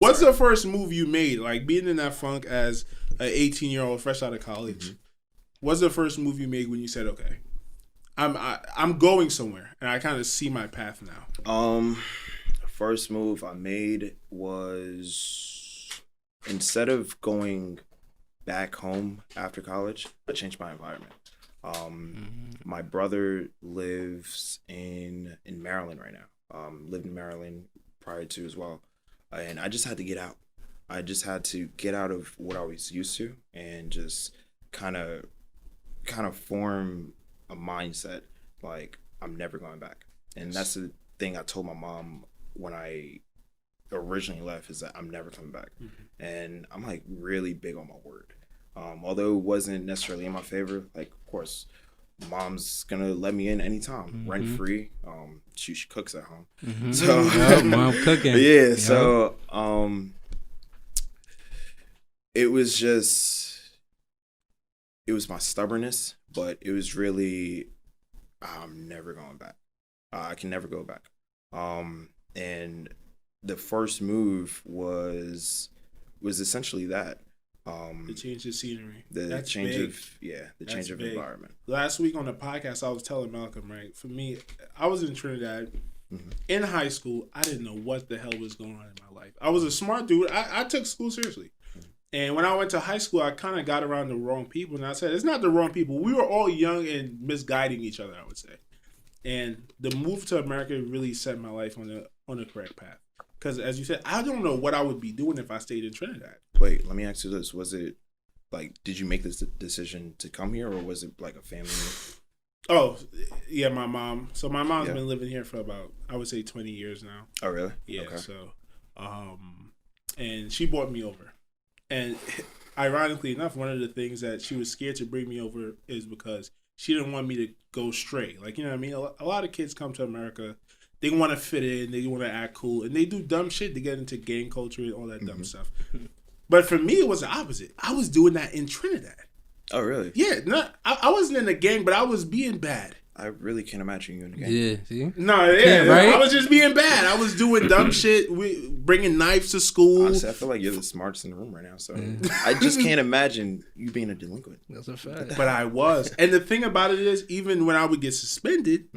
What's the first move you made? Like being in that funk as an 18-year-old fresh out of college. Mm-hmm. What's the first move you made when you said, "Okay, I'm going somewhere and I kind of see my path now"? First move I made was, instead of going back home after college, I changed my environment. My brother lives in Maryland right now. Lived in Maryland prior to as well. And I just had to get out. I just had to get out of what I was used to and just kind of form a mindset like I'm never going back. And that's the thing I told my mom when I originally left, is that I'm never coming back. Mm-hmm. And I'm like really big on my word. Although it wasn't necessarily in my favor, like of course mom's gonna let me in anytime, mm-hmm. rent free. She cooks at home, mm-hmm. So mom cooking. Yeah, yep. So it was my stubbornness, but it was really, I'm never going back. I can never go back. And the first move was essentially that. The change of scenery. The change of environment. Last week on the podcast, I was telling Malcolm, right? For me, I was in Trinidad. Mm-hmm. In high school, I didn't know what the hell was going on in my life. I was a smart dude. I took school seriously. Mm-hmm. And when I went to high school, I kind of got around the wrong people. And I said, it's not the wrong people. We were all young and misguiding each other, I would say. And the move to America really set my life on the correct path. Because as you said, I don't know what I would be doing if I stayed in Trinidad. Wait, let me ask you this. Was it, like, did you make this decision to come here, or was it like a family move? Oh, yeah, my mom. So my mom's been living here for about, I would say 20 years now. Oh, really? Yeah, okay. So, and she brought me over. And ironically enough, one of the things that she was scared to bring me over is because she didn't want me to go stray. Like, you know what I mean? A lot of kids come to America, they want to fit in, they want to act cool, and they do dumb shit to get into gang culture and all that dumb stuff. But for me, it was the opposite. I was doing that in Trinidad. Oh, really? Yeah, I wasn't in a gang, but I was being bad. I really can't imagine you in a gang. Yeah, see? No, yeah, right? I was just being bad. I was doing dumb shit, bringing knives to school. Honestly, I feel like you're the smartest in the room right now, so I just can't imagine you being a delinquent. That's a fact. But I was. And the thing about it is, even when I would get suspended,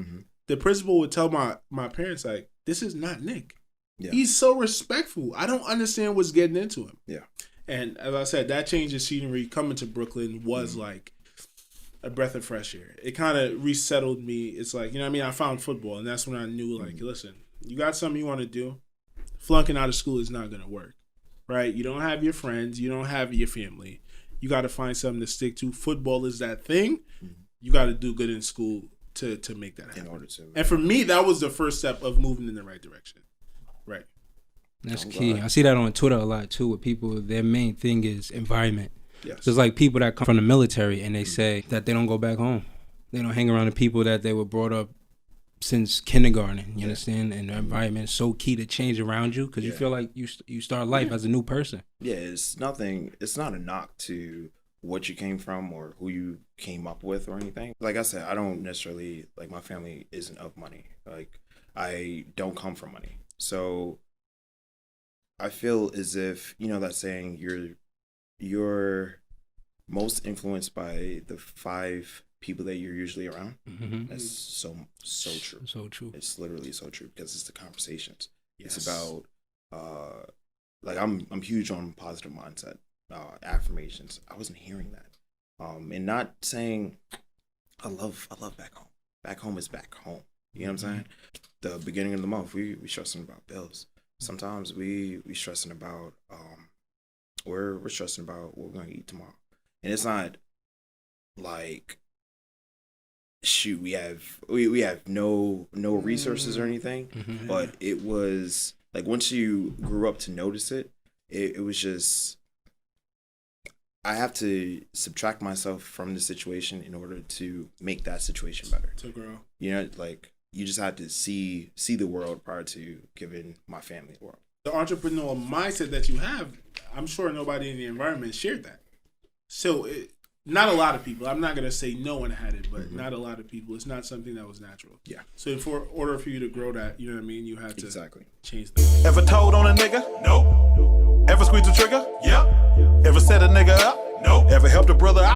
the principal would tell my parents, like, this is not Nick. Yeah. He's so respectful. I don't understand what's getting into him. Yeah. And as I said, that change of scenery coming to Brooklyn was like a breath of fresh air. It kind of resettled me. It's like, you know what I mean? I found football, and that's when I knew, like, listen, you got something you want to do, flunking out of school is not going to work, right? You don't have your friends. You don't have your family. You got to find something to stick to. Football is that thing. You got to do good in school to make that happen. In order to. And for me, that was the first step of moving in the right direction. Right. That's key. I see that on Twitter a lot too, with people, their main thing is environment. Yes. There's like people that come from the military and they say that they don't go back home. They don't hang around the people that they were brought up since kindergarten. You understand? And the environment is so key to change around you because you feel like you start life as a new person. Yeah, it's not a knock to what you came from or who you came up with or anything. Like I said, I don't necessarily, like, my family isn't of money. Like, I don't come from money. So I feel as if, you know that saying, you're most influenced by the 5 people that you're usually around. That's so true. So true. It's literally so true because it's the conversations. Yes. It's about like I'm huge on positive mindset, affirmations. I wasn't hearing that, and not saying I love back home. Back home is back home. You know what I'm saying? The beginning of the month, we stressing about bills. Sometimes we stressing about we're stressing about what we're gonna eat tomorrow, and it's not like, shoot, we have no resources or anything, but it was like once you grew up to notice it, it was just, I have to subtract myself from the situation in order to make that situation better. To grow. You know, like, you just have to see the world prior to giving my family the world. The entrepreneurial mindset that you have, I'm sure nobody in the environment shared that. So not a lot of people. I'm not gonna say no one had it, but not a lot of people. It's not something that was natural. Yeah. So for order for you to grow that, you know what I mean, you had to Exactly. change that. Ever told on a nigga? No. Ever squeezed a trigger? Yeah. Ever set a nigga up? No. Ever helped a brother out?